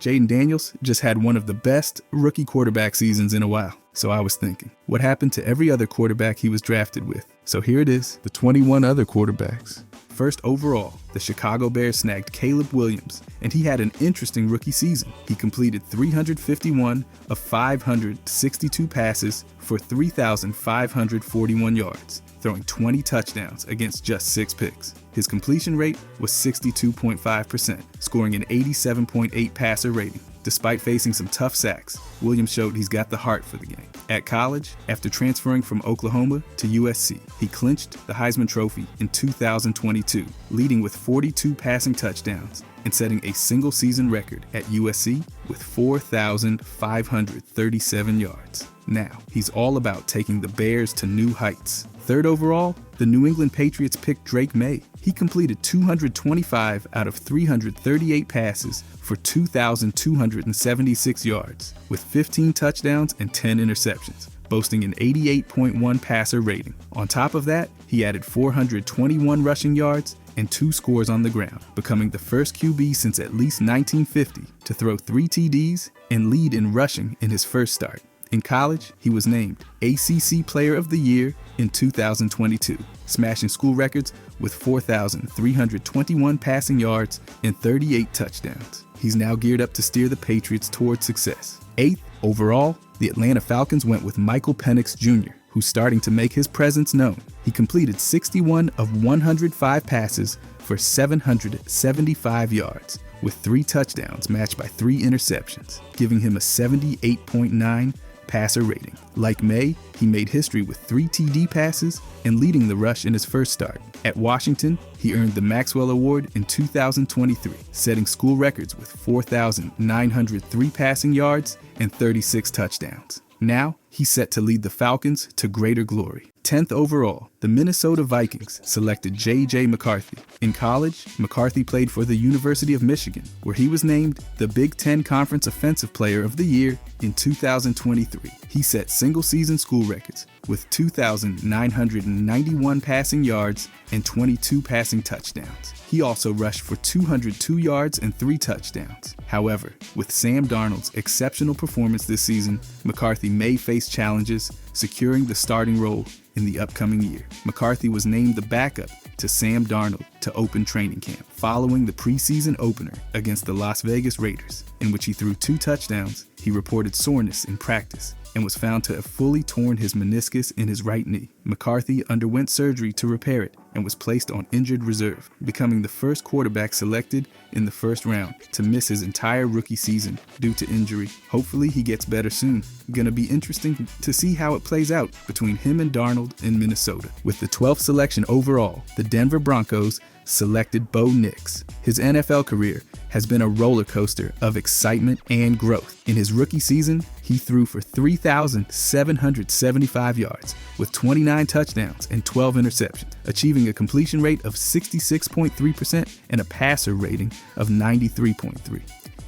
Jayden Daniels just had one of the best rookie quarterback seasons in a while. So I was thinking, what happened to every other quarterback he was drafted with? So here it is, the 21 other quarterbacks. First overall, the Chicago Bears snagged Caleb Williams, and he had an interesting rookie season. He completed 351 of 562 passes for 3,541 yards, throwing 20 touchdowns against just 6 picks. His completion rate was 62.5%, scoring an 87.8 passer rating. Despite facing some tough sacks, Williams showed he's got the heart for the game. At college, after transferring from Oklahoma to USC, he clinched the Heisman Trophy in 2022, leading with 42 passing touchdowns and setting a single-season record at USC with 4,537 yards. Now, he's all about taking the Bears to new heights. Third overall, the New England Patriots picked Drake May. He completed 225 out of 338 passes for 2,276 yards, with 15 touchdowns and 10 interceptions, boasting an 88.1 passer rating. On top of that, he added 421 rushing yards and 2 scores on the ground, becoming the first QB since at least 1950 to throw 3 TDs and lead in rushing in his first start. In college, he was named ACC Player of the Year in 2022, smashing school records with 4,321 passing yards and 38 touchdowns. He's now geared up to steer the Patriots towards success. 8th overall, the Atlanta Falcons went with Michael Penix Jr., who's starting to make his presence known. He completed 61 of 105 passes for 775 yards, with 3 touchdowns matched by 3 interceptions, giving him a 78.9 passer rating. Like May, he made history with 3 TD passes and leading the rush in his first start. At Washington, he earned the Maxwell Award in 2023, setting school records with 4,903 passing yards and 36 touchdowns. Now, he's set to lead the Falcons to greater glory. 10th overall, the Minnesota Vikings selected J.J. McCarthy. In college, McCarthy played for the University of Michigan, where he was named the Big Ten Conference Offensive Player of the Year in 2023. He set single-season school records with 2,991 passing yards and 22 passing touchdowns. He also rushed for 202 yards and 3 touchdowns. However, with Sam Darnold's exceptional performance this season, McCarthy may face challenges securing the starting role in the upcoming year. McCarthy was named the backup to Sam Darnold to open training camp following the preseason opener against the Las Vegas Raiders, in which he threw 2 touchdowns. He reported soreness in practice and was found to have fully torn his meniscus in his right knee. McCarthy underwent surgery to repair it and was placed on injured reserve, becoming the first quarterback selected in the first round to miss his entire rookie season due to injury. Hopefully he gets better soon. Gonna be interesting to see how it plays out between him and Darnold in Minnesota. With the 12th selection overall, the Denver Broncos selected Bo Nix. His NFL career has been a roller coaster of excitement and growth. In his rookie season, he threw for 3,775 yards with 29 touchdowns and 12 interceptions, achieving a completion rate of 66.3% and a passer rating of 93.3.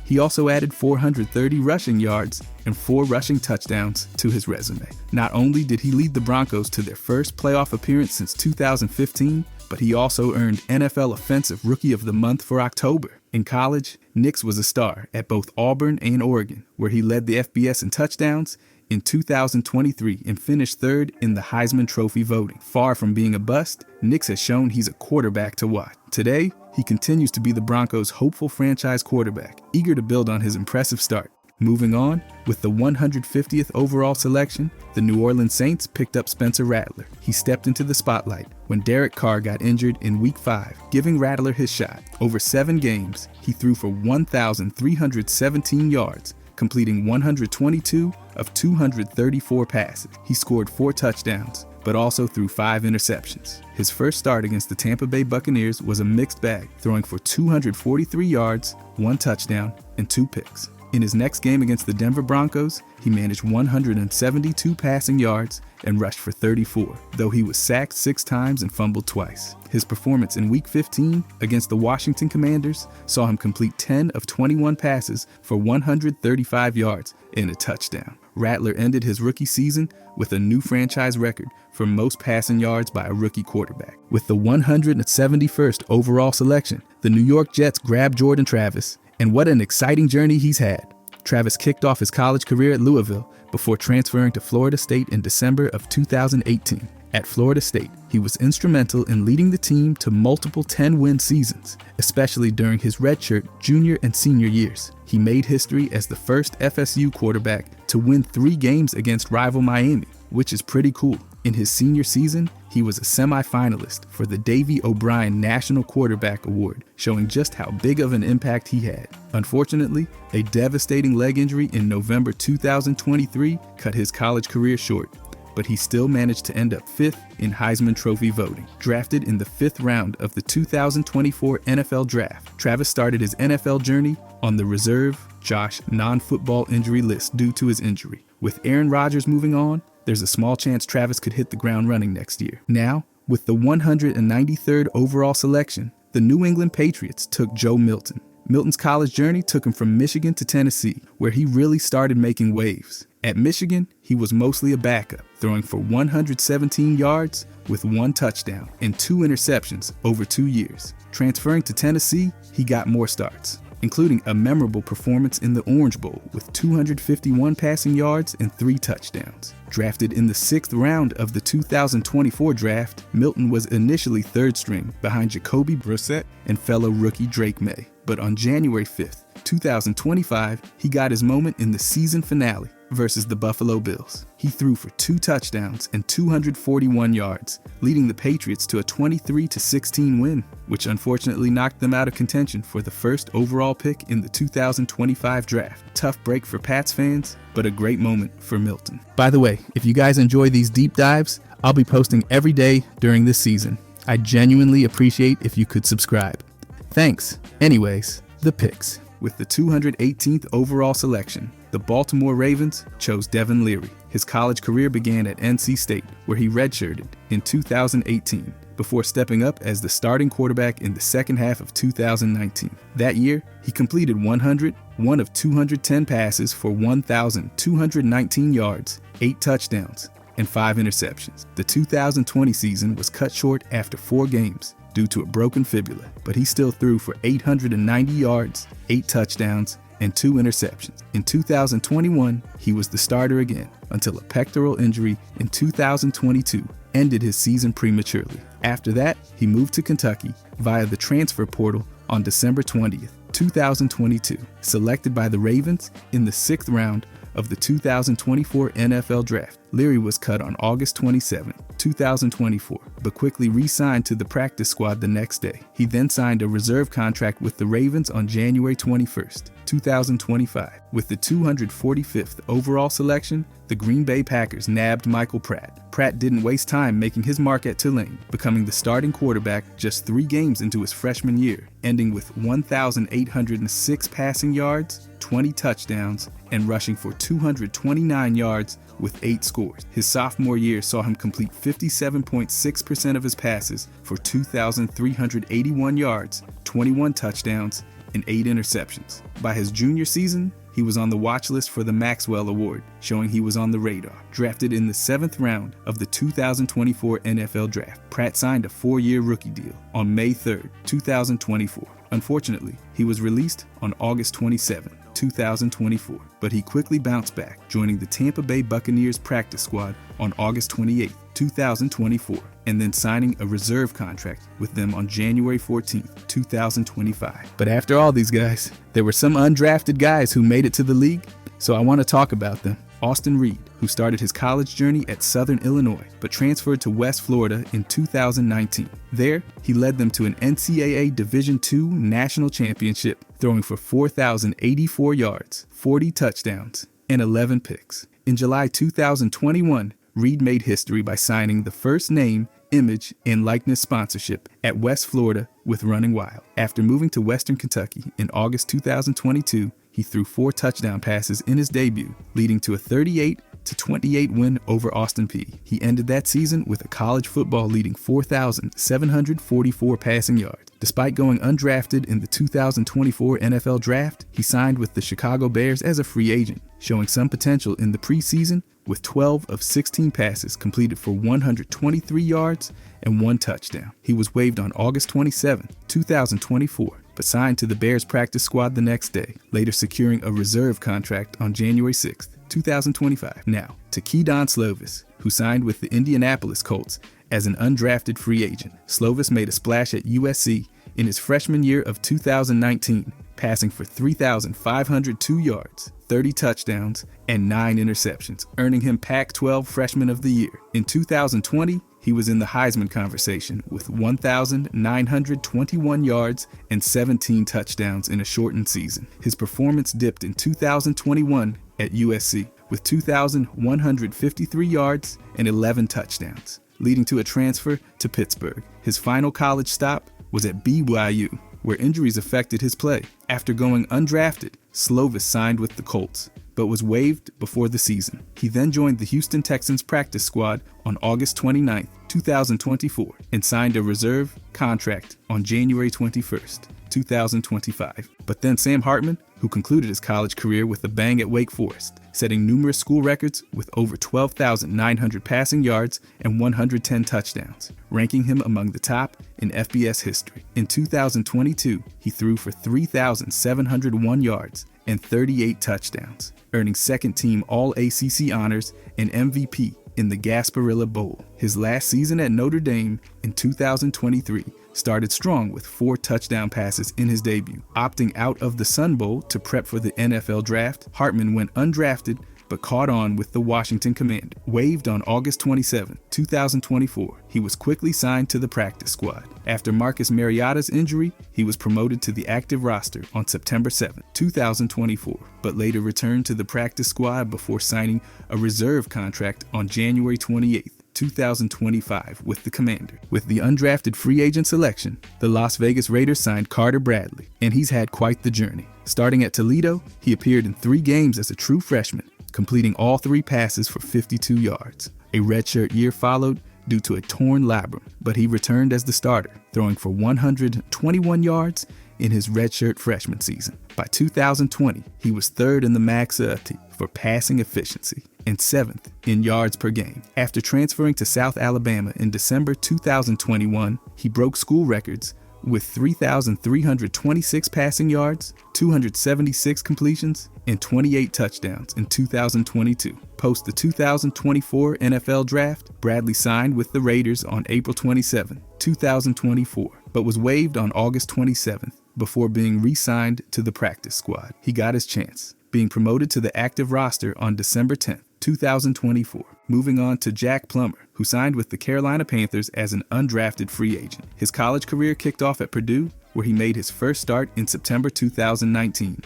He also added 430 rushing yards and 4 rushing touchdowns to his resume. Not only did he lead the Broncos to their first playoff appearance since 2015, but he also earned NFL Offensive Rookie of the Month for October. In college, Nix was a star at both Auburn and Oregon, where he led the FBS in touchdowns in 2023 and finished 3rd in the Heisman Trophy voting. Far from being a bust, Nix has shown he's a quarterback to watch. Today, he continues to be the Broncos' hopeful franchise quarterback, eager to build on his impressive start. Moving on, with the 150th overall selection, the New Orleans Saints picked up Spencer Rattler. He stepped into the spotlight when Derek Carr got injured in Week 5, giving Rattler his shot. Over 7 games, he threw for 1,317 yards, completing 122 of 234 passes. He scored 4 touchdowns, but also threw 5 interceptions. His first start against the Tampa Bay Buccaneers was a mixed bag, throwing for 243 yards, 1 touchdown, and 2 picks. In his next game against the Denver Broncos, he managed 172 passing yards and rushed for 34, though he was sacked 6 times and fumbled twice. His performance in Week 15 against the Washington Commanders saw him complete 10 of 21 passes for 135 yards and a touchdown. Rattler ended his rookie season with a new franchise record for most passing yards by a rookie quarterback. With the 171st overall selection, the New York Jets grabbed Jordan Travis, And what an exciting journey he's had. Travis kicked off his college career at Louisville before transferring to Florida State in December of 2018. At Florida State, he was instrumental in leading the team to multiple 10-win seasons, especially during his redshirt junior and senior years. He made history as the first FSU quarterback to win 3 games against rival Miami, which is pretty cool. In his senior season, he was a semi-finalist for the Davey O'Brien National Quarterback Award, showing just how big of an impact he had. Unfortunately, a devastating leg injury in November 2023 cut his college career short, but he still managed to end up 5th in Heisman Trophy voting. Drafted in the 5th round of the 2024 NFL Draft, Travis started his NFL journey on the reserve Josh non-football injury list due to his injury. With Aaron Rodgers moving on, there's a small chance Travis could hit the ground running next year. Now, with the 193rd overall selection, the New England Patriots took Joe Milton. Milton's college journey took him from Michigan to Tennessee, where he really started making waves. At Michigan, he was mostly a backup, throwing for 117 yards with 1 touchdown and 2 interceptions over 2 years. Transferring to Tennessee, he got more starts, including a memorable performance in the Orange Bowl with 251 passing yards and 3 touchdowns. Drafted in the 6th round of the 2024 draft, Milton was initially 3rd string behind Jacoby Brissett and fellow rookie Drake May. But on January 5th, 2025, he got his moment in the season finale versus the Buffalo Bills. He threw for 2 touchdowns and 241 yards, leading the Patriots to a 23-16 win, which unfortunately knocked them out of contention for the first overall pick in the 2025 draft. Tough break for Pats fans, but a great moment for Milton. By the way, if you guys enjoy these deep dives, I'll be posting every day during this season. I genuinely appreciate if you could subscribe. Thanks. Anyways, the picks. With the 218th overall selection, the Baltimore Ravens chose Devin Leary. His college career began at NC State, where he redshirted in 2018, before stepping up as the starting quarterback in the second half of 2019. That year, he completed 101 of 210 passes for 1,219 yards, 8 touchdowns, and 5 interceptions. The 2020 season was cut short after 4 games due to a broken fibula, but he still threw for 890 yards, 8 touchdowns, and 2 interceptions. In 2021, he was the starter again until a pectoral injury in 2022 ended his season prematurely. After that, he moved to Kentucky via the transfer portal on December 20th, 2022, selected by the Ravens in the 6th round of the 2024 NFL Draft. Leary was cut on August 27, 2024, but quickly re-signed to the practice squad the next day. He then signed a reserve contract with the Ravens on January 21st, 2025. With the 245th overall selection, the Green Bay Packers nabbed Michael Pratt. Pratt didn't waste time making his mark at Tulane, becoming the starting quarterback just 3 games into his freshman year, ending with 1,806 passing yards, 20 touchdowns, and rushing for 229 yards with 8 scores. His sophomore year saw him complete 57.6% of his passes for 2,381 yards, 21 touchdowns, and 8 interceptions. By his junior season, he was on the watch list for the Maxwell Award, showing he was on the radar. Drafted in the 7th round of the 2024 NFL Draft, Pratt signed a 4-year rookie deal on May 3rd, 2024. Unfortunately, he was released on August 27, 2024, but he quickly bounced back, joining the Tampa Bay Buccaneers practice squad on August 28, 2024, and then signing a reserve contract with them on January 14, 2025. But after all these guys, there were some undrafted guys who made it to the league, so I want to talk about them. Austin Reed, who started his college journey at Southern Illinois, but transferred to West Florida in 2019. There, he led them to an NCAA Division II national championship, throwing for 4,084 yards, 40 touchdowns, and 11 picks. In July 2021, Reed made history by signing the first name, image, and likeness sponsorship at West Florida with Running Wild. After moving to Western Kentucky in August 2022, he threw 4 touchdown passes in his debut, leading to a 38-28 win over Austin Peay. He ended that season with a college football leading 4,744 passing yards. Despite going undrafted in the 2024 NFL Draft, he signed with the Chicago Bears as a free agent, showing some potential in the preseason with 12 of 16 passes completed for 123 yards and 1 touchdown. He was waived on August 27, 2024, but signed to the Bears practice squad the next day, later securing a reserve contract on January 6, 2025. Now, to Kedon Slovis, who signed with the Indianapolis Colts as an undrafted free agent. Slovis made a splash at USC in his freshman year of 2019, passing for 3,502 yards, 30 touchdowns, and 9 interceptions, earning him Pac-12 Freshman of the Year. In 2020, he was in the Heisman conversation with 1,921 yards and 17 touchdowns in a shortened season. His performance dipped in 2021 at USC with 2,153 yards and 11 touchdowns, leading to a transfer to Pittsburgh. His final college stop was at BYU, where injuries affected his play. After going undrafted, Slovis signed with the Colts, but was waived before the season. He then joined the Houston Texans practice squad on August 29, 2024, and signed a reserve contract on January 21st, 2025. But then Sam Hartman, who concluded his college career with a bang at Wake Forest, setting numerous school records with over 12,900 passing yards and 110 touchdowns, ranking him among the top in FBS history. In 2022, he threw for 3,701 yards and 38 touchdowns, earning second-team All-ACC honors and MVP in the Gasparilla Bowl. His last season at Notre Dame in 2023 started strong with 4 touchdown passes in his debut. Opting out of the Sun Bowl to prep for the NFL draft, Hartman went undrafted but caught on with the Washington Commanders. Waived on August 27, 2024, he was quickly signed to the practice squad. After Marcus Mariota's injury, he was promoted to the active roster on September 7, 2024, but later returned to the practice squad before signing a reserve contract on January 28, 2025 with the Commander. With the undrafted free agent selection, the Las Vegas Raiders signed Carter Bradley, and he's had quite the journey. Starting at Toledo, he appeared in 3 games as a true freshman, completing all 3 passes for 52 yards. A redshirt year followed due to a torn labrum, but he returned as the starter, throwing for 121 yards in his redshirt freshman season. By 2020, he was 3rd in the MAC for passing efficiency and 7th in yards per game. After transferring to South Alabama in December 2021, he broke school records with 3,326 passing yards, 276 completions, and 28 touchdowns in 2022. Post the 2024 NFL Draft, Bradley signed with the Raiders on April 27, 2024, but was waived on August 27th before being re-signed to the practice squad. He got his chance, being promoted to the active roster on December 10th, 2024. Moving on to Jack Plummer, who signed with the Carolina Panthers as an undrafted free agent. His college career kicked off at Purdue, where he made his first start in September 2019,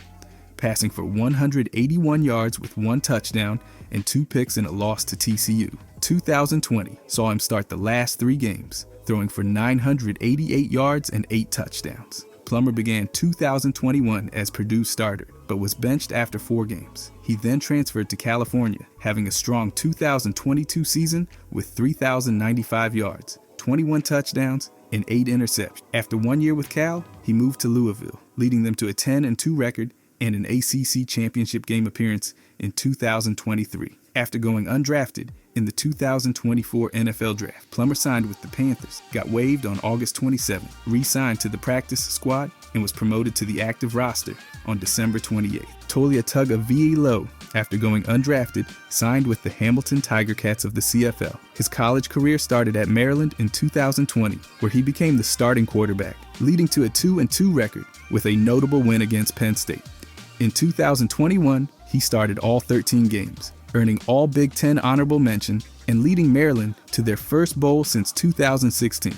passing for 181 yards with 1 touchdown and 2 picks in a loss to TCU. 2020 saw him start the last 3 games, throwing for 988 yards and 8 touchdowns. Plummer began 2021 as Purdue's starter, but was benched after 4 games. He then transferred to California, having a strong 2022 season with 3,095 yards, 21 touchdowns, and 8 interceptions. After 1 year with Cal, he moved to Louisville, leading them to a 10-2 record and an ACC championship game appearance in 2023. After going undrafted in the 2024 NFL Draft, Plummer signed with the Panthers, got waived on August 27, re-signed to the practice squad, and was promoted to the active roster on December 28. Tolia Tagovailoa, after going undrafted, signed with the Hamilton Tiger Cats of the CFL. His college career started at Maryland in 2020, where he became the starting quarterback, leading to a 2-2 record with a notable win against Penn State. In 2021, he started all 13 games, earning all Big Ten honorable mention and leading Maryland to their first bowl since 2016.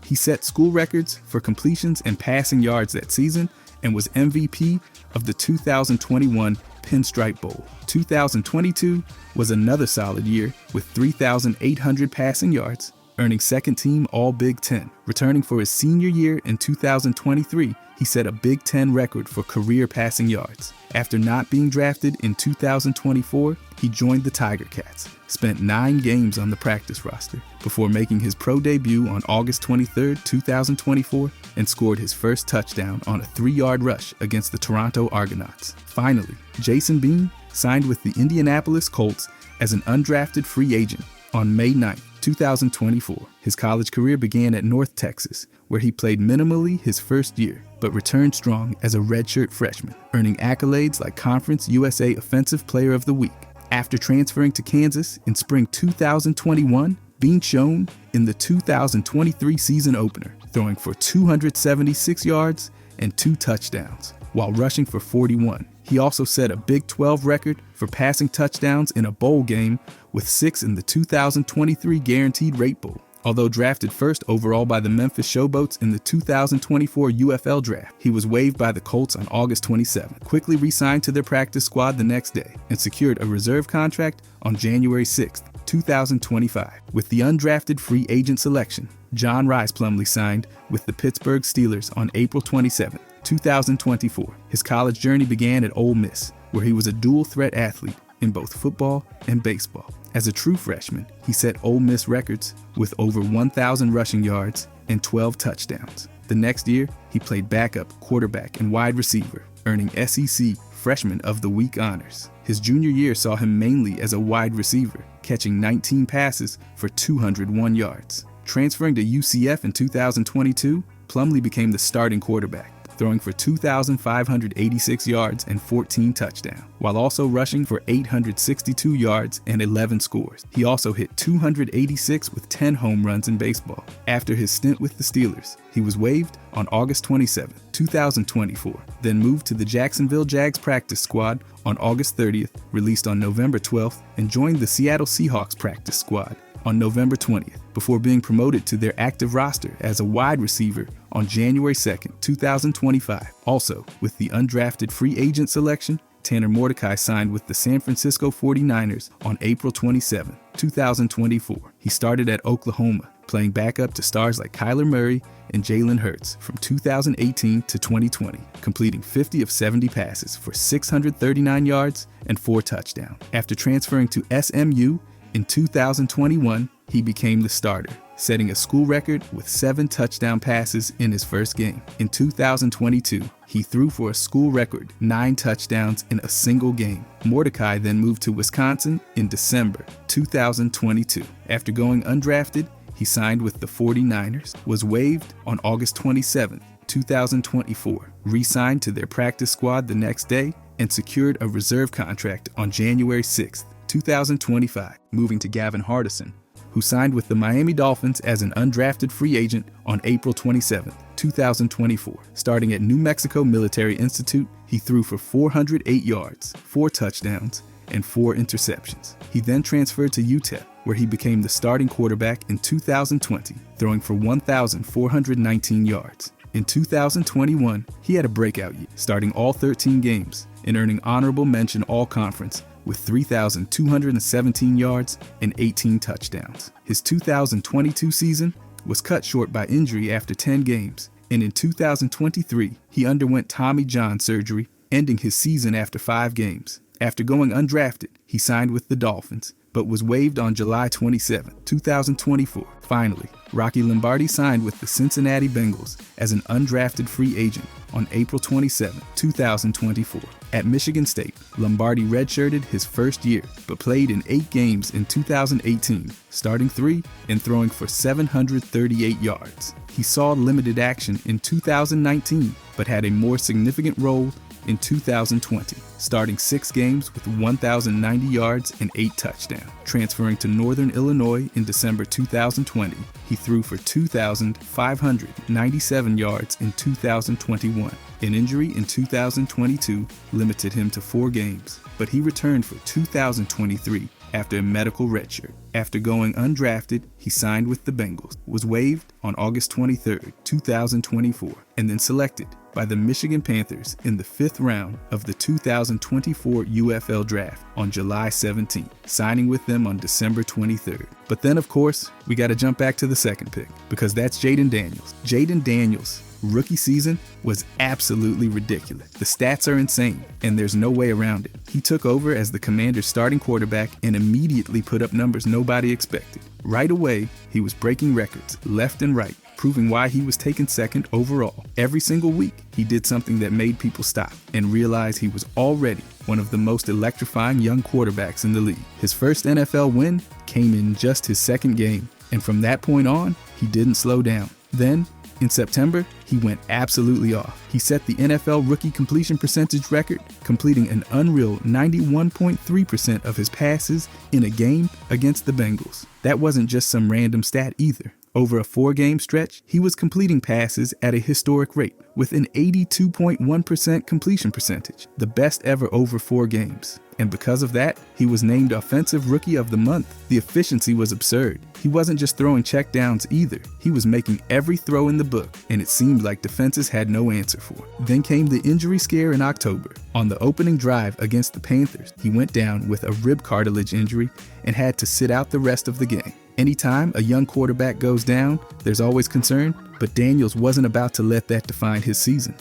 He set school records for completions and passing yards that season and was MVP of the 2021 Pinstripe Bowl. 2022 was another solid year with 3,800 passing yards, earning second-team All-Big Ten. Returning for his senior year in 2023, he set a Big Ten record for career passing yards. After not being drafted in 2024, he joined the Tiger Cats, spent 9 games on the practice roster before making his pro debut on August 23, 2024, and scored his first touchdown on a 3-yard rush against the Toronto Argonauts. Finally, Jason Bean signed with the Indianapolis Colts as an undrafted free agent on May 9, 2024. His college career began at North Texas, where he played minimally his first year, but returned strong as a redshirt freshman, earning accolades like Conference USA Offensive Player of the Week. After transferring to Kansas in spring 2021, being shown in the 2023 season opener, throwing for 276 yards and 2 touchdowns, while rushing for 41. He also set a Big 12 record for passing touchdowns in a bowl game with 6 in the 2023 Guaranteed Rate Bowl. Although drafted first overall by the Memphis Showboats in the 2024 UFL draft, he was waived by the Colts on August 27, quickly re-signed to their practice squad the next day, and secured a reserve contract on January 6, 2025. With the undrafted free agent selection, John Rhys Plumlee signed with the Pittsburgh Steelers on April 27, 2024. His college journey began at Ole Miss, where he was a dual-threat athlete in both football and baseball. As a true freshman, he set Ole Miss records with over 1,000 rushing yards and 12 touchdowns. The next year, he played backup, quarterback, and wide receiver, earning SEC Freshman of the Week honors. His junior year saw him mainly as a wide receiver, catching 19 passes for 201 yards. Transferring to UCF in 2022, Plumlee became the starting quarterback, throwing for 2,586 yards and 14 touchdowns, while also rushing for 862 yards and 11 scores. He also hit 286 with 10 home runs in baseball. After his stint with the Steelers, he was waived on August 27, 2024, then moved to the Jacksonville Jags practice squad on August 30th, released on November 12th, and joined the Seattle Seahawks practice squad on November 20th, before being promoted to their active roster as a wide receiver on January 2nd, 2025. Also, with the undrafted free agent selection, Tanner Mordecai signed with the San Francisco 49ers on April 27, 2024. He started at Oklahoma, playing backup to stars like Kyler Murray and Jalen Hurts from 2018 to 2020, completing 50 of 70 passes for 639 yards and 4 touchdowns. After transferring to SMU in 2021, he became the starter, setting a school record with 7 touchdown passes in his first game. In 2022, he threw for a school record 9 touchdowns in a single game. Mordecai then moved to Wisconsin in December 2022. After going undrafted, he signed with the 49ers, was waived on August 27, 2024, re-signed to their practice squad the next day, and secured a reserve contract on January 6, 2025, moving to Gavin Hardison, who signed with the Miami Dolphins as an undrafted free agent on April 27, 2024. Starting at New Mexico Military Institute, he threw for 408 yards, 4 touchdowns, and 4 interceptions. He then transferred to UTEP, where he became the starting quarterback in 2020, throwing for 1,419 yards. In 2021, he had a breakout year, starting all 13 games and earning honorable mention all-conference with 3,217 yards and 18 touchdowns. His 2022 season was cut short by injury after 10 games, and in 2023, he underwent Tommy John surgery, ending his season after 5 games. After going undrafted, he signed with the Dolphins, but was waived on July 27, 2024. Finally, Rocky Lombardi signed with the Cincinnati Bengals as an undrafted free agent on April 27, 2024. At Michigan State, Lombardi redshirted his first year, but played in 8 games in 2018, starting 3 and throwing for 738 yards. He saw limited action in 2019, but had a more significant role in 2020, starting 6 games with 1,090 yards and 8 touchdowns. Transferring to Northern Illinois in December 2020, he threw for 2,597 yards in 2021. An injury in 2022 limited him to 4 games, but he returned for 2023 after a medical redshirt. After going undrafted, he signed with the Bengals, was waived on August 23, 2024, and then selected by the Michigan Panthers in the 5th round of the 2024 UFL draft on July 17, signing with them on December 23rd. But then, of course, we got to jump back to the second pick, because that's Jayden Daniels. Jayden Daniels' rookie season was absolutely ridiculous. The stats are insane, and there's no way around it. He took over as the Commanders' starting quarterback and immediately put up numbers nobody expected. Right away, he was breaking records left and right, proving why he was taken second overall. Every single week, he did something that made people stop and realize he was already one of the most electrifying young quarterbacks in the league. His first NFL win came in just his second game, and from that point on, he didn't slow down. Then, In September, he went absolutely off. He set the NFL rookie completion percentage record, completing an unreal 91.3% of his passes in a game against the Bengals. That wasn't just some random stat either. Over a 4-game stretch, he was completing passes at a historic rate with an 82.1% completion percentage, the best ever over 4 games. And because of that, he was named Offensive Rookie of the Month. The efficiency was absurd. He wasn't just throwing checkdowns either. He was making every throw in the book, and it seemed like defenses had no answer for it. Then came the injury scare in October. On the opening drive against the Panthers, he went down with a rib cartilage injury and had to sit out the rest of the game. Anytime a young quarterback goes down, there's always concern, but Daniels wasn't about to let that define his season.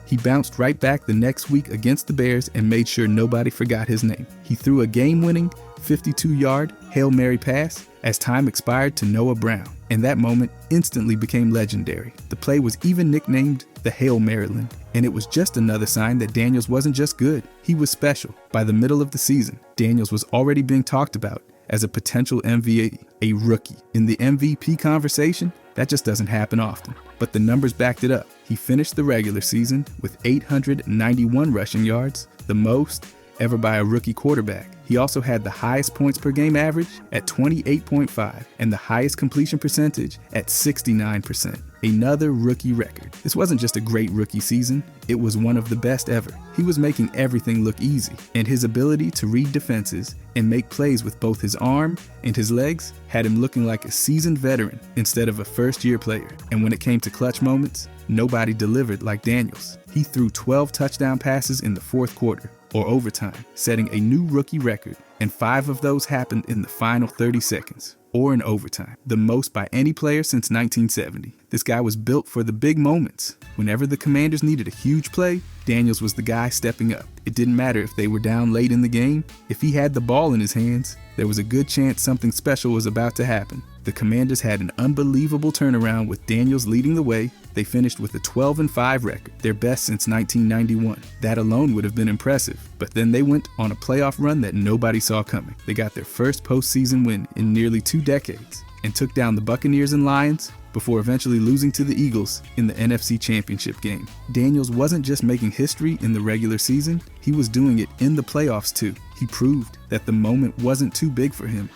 He bounced right back the next week against the Bears and made sure nobody forgot his name. He threw a game-winning 52-yard Hail Mary pass as time expired to Noah Brown, and that moment instantly became legendary. The play was even nicknamed the Hail Maryland, and it was just another sign that Daniels wasn't just good, he was special. By the middle of the season, Daniels was already being talked about as a potential MVP, a rookie. In the MVP conversation, that just doesn't happen often, but the numbers backed it up. He finished the regular season with 891 rushing yards, the most ever by a rookie quarterback. He also had the highest points per game average at 28.5 and the highest completion percentage at 69%. Another rookie record. This wasn't just a great rookie season, it was one of the best ever. He was making everything look easy, and his ability to read defenses and make plays with both his arm and his legs had him looking like a seasoned veteran instead of a first-year player. And when it came to clutch moments, nobody delivered like Daniels. He threw 12 touchdown passes in the fourth quarter, or overtime, setting a new rookie record, and 5 of those happened in the final 30 seconds, or in overtime, the most by any player since 1970. This guy was built for the big moments. Whenever the Commanders needed a huge play, Daniels was the guy stepping up. It didn't matter if they were down late in the game. If he had the ball in his hands, there was a good chance something special was about to happen. The Commanders had an unbelievable turnaround with Daniels leading the way. They finished with a 12-5 record, their best since 1991. That alone would have been impressive, but then they went on a playoff run that nobody saw coming. They got their first postseason win in nearly 2 decades and took down the Buccaneers and Lions before eventually losing to the Eagles in the NFC Championship game. Daniels wasn't just making history in the regular season, he was doing it in the playoffs too. He proved that the moment wasn't too big for him,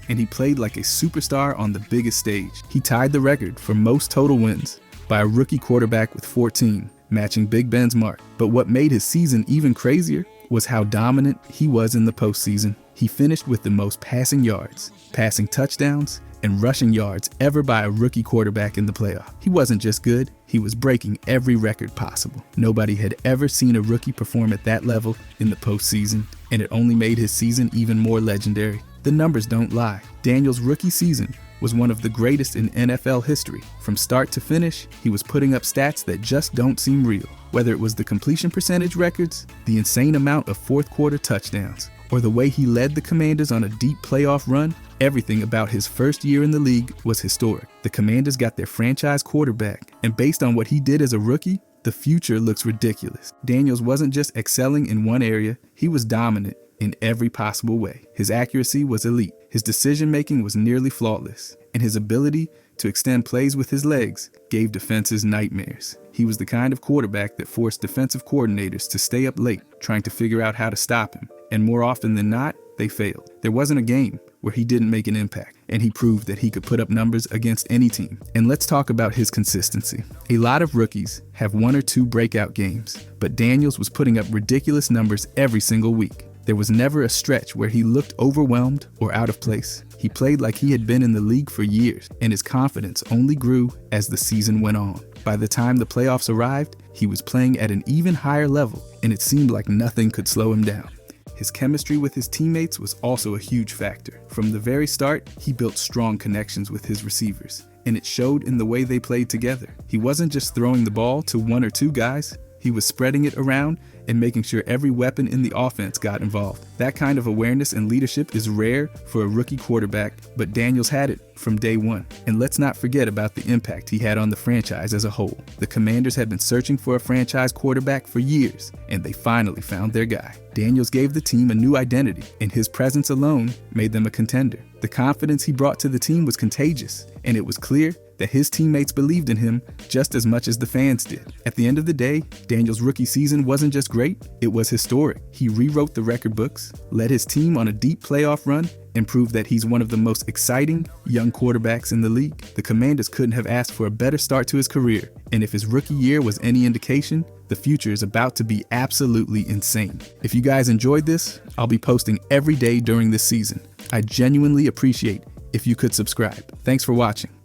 and he played like a superstar on the biggest stage. He tied the record for most total wins by a rookie quarterback with 14, matching Big Ben's mark. But what made his season even crazier was how dominant he was in the postseason. He finished with the most passing yards, passing touchdowns, and rushing yards ever by a rookie quarterback in the playoff. He wasn't just good, he was breaking every record possible. Nobody had ever seen a rookie perform at that level in the postseason, and it only made his season even more legendary. The numbers don't lie. Daniels' rookie season was one of the greatest in NFL history. From start to finish, he was putting up stats that just don't seem real. Whether it was the completion percentage records, the insane amount of fourth quarter touchdowns, or the way he led the Commanders on a deep playoff run, everything about his first year in the league was historic. The Commanders got their franchise quarterback, and based on what he did as a rookie, the future looks ridiculous. Daniels wasn't just excelling in one area, he was dominant in every possible way. His accuracy was elite, his decision-making was nearly flawless, and his ability to extend plays with his legs gave defenses nightmares. He was the kind of quarterback that forced defensive coordinators to stay up late trying to figure out how to stop him, and more often than not, they failed. There wasn't a game where he didn't make an impact, and he proved that he could put up numbers against any team. And let's talk about his consistency. A lot of rookies have 1 or 2 breakout games, but Daniels was putting up ridiculous numbers every single week. There was never a stretch where he looked overwhelmed or out of place. He played like he had been in the league for years, and his confidence only grew as the season went on. By the time the playoffs arrived, he was playing at an even higher level, and it seemed like nothing could slow him down. His chemistry with his teammates was also a huge factor. From the very start, he built strong connections with his receivers, and it showed in the way they played together. He wasn't just throwing the ball to 1 or 2 guys, he was spreading it around and making sure every weapon in the offense got involved. That kind of awareness and leadership is rare for a rookie quarterback, but Daniels had it from day one. And let's not forget about the impact he had on the franchise as a whole. The Commanders had been searching for a franchise quarterback for years, and they finally found their guy. Daniels gave the team a new identity, and his presence alone made them a contender. The confidence he brought to the team was contagious, and it was clear that his teammates believed in him just as much as the fans did. At the end of the day, Daniel's rookie season wasn't just great, it was historic. He rewrote the record books, led his team on a deep playoff run, and proved that he's one of the most exciting young quarterbacks in the league. The Commanders couldn't have asked for a better start to his career, and if his rookie year was any indication, the future is about to be absolutely insane. If you guys enjoyed this, I'll be posting every day during this season. I genuinely appreciate if you could subscribe. Thanks for watching.